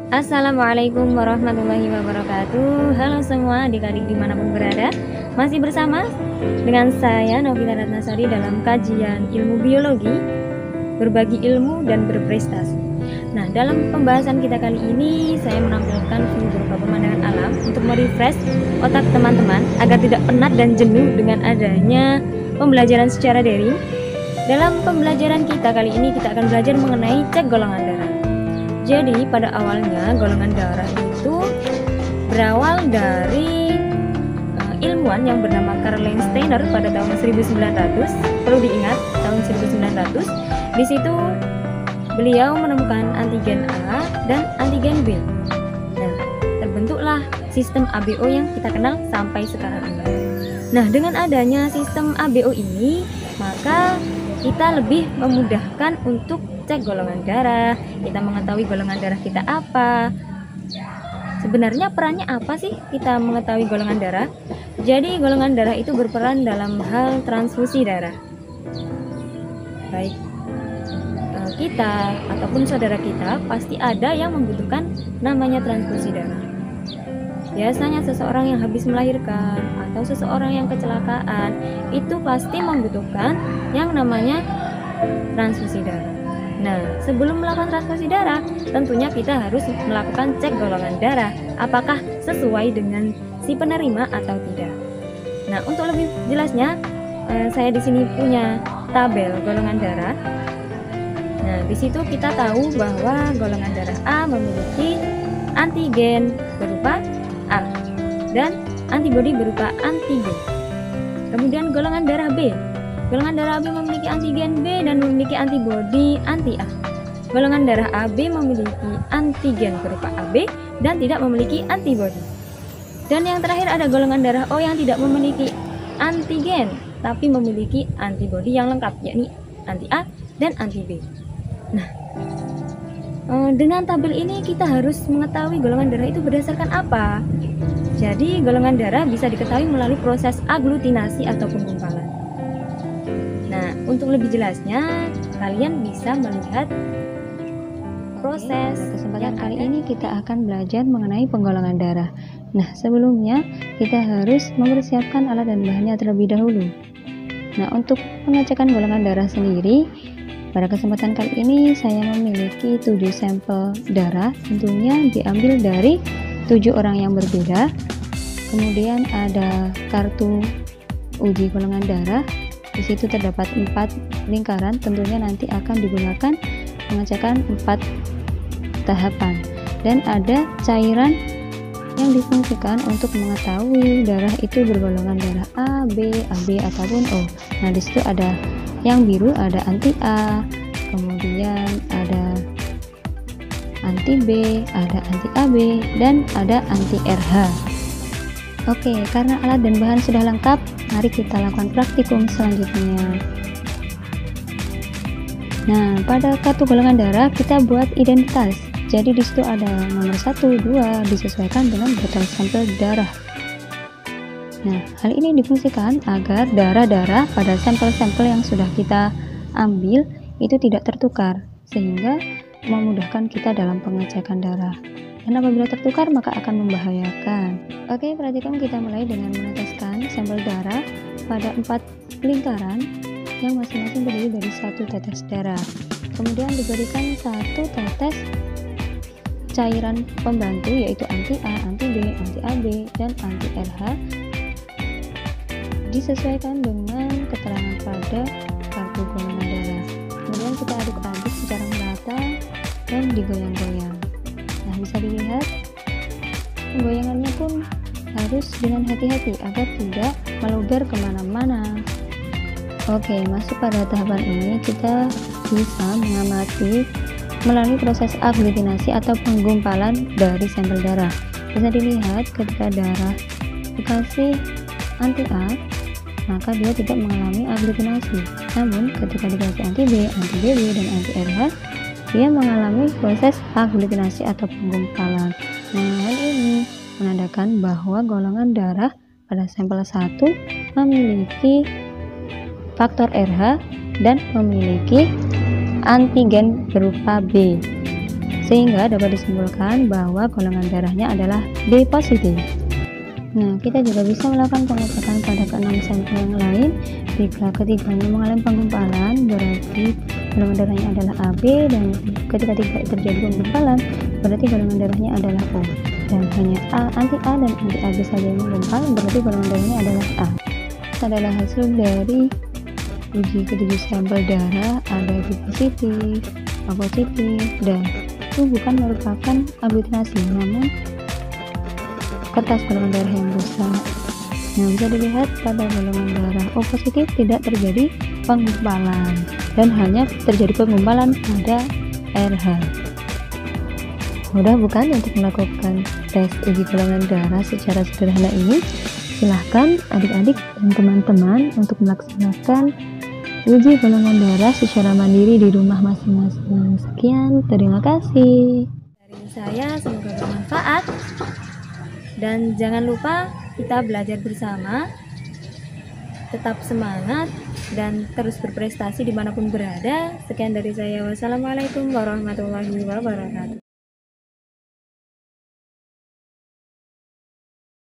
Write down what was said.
Assalamualaikum warahmatullahi wabarakatuh. Halo semua adik-adik dimanapun berada. Masih bersama dengan saya Novita Ratnasari dalam kajian ilmu biologi, berbagi ilmu dan berprestasi. Nah, dalam pembahasan kita kali ini saya menampilkan video berupa pemandangan alam untuk merefresh otak teman-teman agar tidak penat dan jenuh dengan adanya pembelajaran secara daring. Dalam pembelajaran kita kali ini kita akan belajar mengenai cek golongan darah. Jadi pada awalnya golongan darah itu berawal dari ilmuwan yang bernama Karl Steiner pada tahun 1900. Perlu diingat tahun 1900. Di situ beliau menemukan antigen A dan antigen B. Nah, terbentuklah sistem ABO yang kita kenal sampai sekarang ini. Nah, dengan adanya sistem ABO ini, maka kita lebih memudahkan untuk cek golongan darah, kita mengetahui golongan darah kita apa. Sebenarnya perannya apa sih kita mengetahui golongan darah? Jadi golongan darah itu berperan dalam hal transfusi darah. Baik kita ataupun saudara kita pasti ada yang membutuhkan namanya transfusi darah. Biasanya seseorang yang habis melahirkan atau seseorang yang kecelakaan itu pasti membutuhkan yang namanya transfusi darah. Nah, sebelum melakukan transfusi darah, tentunya kita harus melakukan cek golongan darah, apakah sesuai dengan si penerima atau tidak. Nah, untuk lebih jelasnya, saya di sini punya tabel golongan darah. Nah, di situ kita tahu bahwa golongan darah A memiliki antigen berupa A dan antibodi berupa antigen. Kemudian golongan darah B. Golongan darah AB memiliki antigen B dan memiliki antibodi anti-A. Golongan darah AB memiliki antigen berupa AB dan tidak memiliki antibodi. Dan yang terakhir ada golongan darah O yang tidak memiliki antigen tapi memiliki antibodi yang lengkap, yakni anti-A dan anti-B. Nah, dengan tabel ini kita harus mengetahui golongan darah itu berdasarkan apa. Jadi golongan darah bisa diketahui melalui proses aglutinasi atau penggumpalan. Nah, untuk lebih jelasnya, kalian bisa melihat proses. Pada kesempatan kali ini kita akan belajar mengenai penggolongan darah. Nah, sebelumnya kita harus mempersiapkan alat dan bahannya terlebih dahulu. Nah, untuk pengecekan golongan darah sendiri, pada kesempatan kali ini saya memiliki 7 sampel darah, tentunya diambil dari 7 orang yang berbeda. Kemudian ada kartu uji golongan darah. Di situ terdapat 4 lingkaran, tentunya nanti akan digunakan pengecekan 4 tahapan. Dan ada cairan yang difungsikan untuk mengetahui darah itu bergolongan darah A, B, AB ataupun O. Nah, di situ ada yang biru, ada anti A, kemudian ada anti B, ada anti AB, dan ada anti RH. Oke, karena alat dan bahan sudah lengkap, mari kita lakukan praktikum selanjutnya. Nah, pada kartu golongan darah kita buat identitas. Jadi di situ ada nomor 1, 2 disesuaikan dengan total sampel darah. Nah, hal ini difungsikan agar darah-darah pada sampel-sampel yang sudah kita ambil itu tidak tertukar, sehingga memudahkan kita dalam pengecekan darah. Dan apabila tertukar maka akan membahayakan. Oke, perhatikan kita mulai dengan meneteskan sampel darah pada 4 lingkaran yang masing-masing terdiri dari 1 tetes darah. Kemudian diberikan 1 tetes cairan pembantu yaitu anti-A, anti-B, anti-AB, dan anti-RH disesuaikan dengan keterangan pada kartu golongan darah. Kemudian kita aduk-aduk secara merata dan digoyang-goyang. Nah, bisa dilihat penggoyangannya pun harus dengan hati-hati agar tidak meluber kemana-mana. Oke, masuk pada tahapan ini kita bisa mengamati melalui proses aglutinasi atau penggumpalan dari sampel darah. Bisa dilihat ketika darah dikasih anti-A, maka dia tidak mengalami aglutinasi. Namun ketika dikasih anti-B, anti-BB, dan anti-RH, dia mengalami proses aglutinasi atau penggumpalan. Nah, hal ini menandakan bahwa golongan darah pada sampel 1 memiliki faktor RH dan memiliki antigen berupa B. sehingga dapat disimpulkan bahwa golongan darahnya adalah B positif. Nah, kita juga bisa melakukan pengecekan pada keenam sampel yang lain. Jika ketiganya mengalami penggumpalan, berarti golongan darahnya adalah AB, dan ketika tidak terjadi penggumpalan, berarti golongan darahnya adalah O. Dan hanya anti A dan anti AB saja yang menggumpal, berarti golongan darahnya adalah A. Adalah hasil dari uji ketujuh sampel darah, ada B positif, A positif, dan itu bukan merupakan aglutinasi, namun kertas golongan darah yang rusak. Nah, bisa dilihat pada golongan darah O positif tidak terjadi penggumpalan dan hanya terjadi penggumpalan pada RH. Mudah bukan untuk melakukan tes uji golongan darah secara sederhana ini? Silahkan adik-adik dan teman-teman untuk melaksanakan uji golongan darah secara mandiri di rumah masing-masing. Sekian, terima kasih. Dari saya semoga bermanfaat. Dan jangan lupa kita belajar bersama, tetap semangat, dan terus berprestasi dimanapun berada. Sekian dari saya. Wassalamualaikum warahmatullahi wabarakatuh.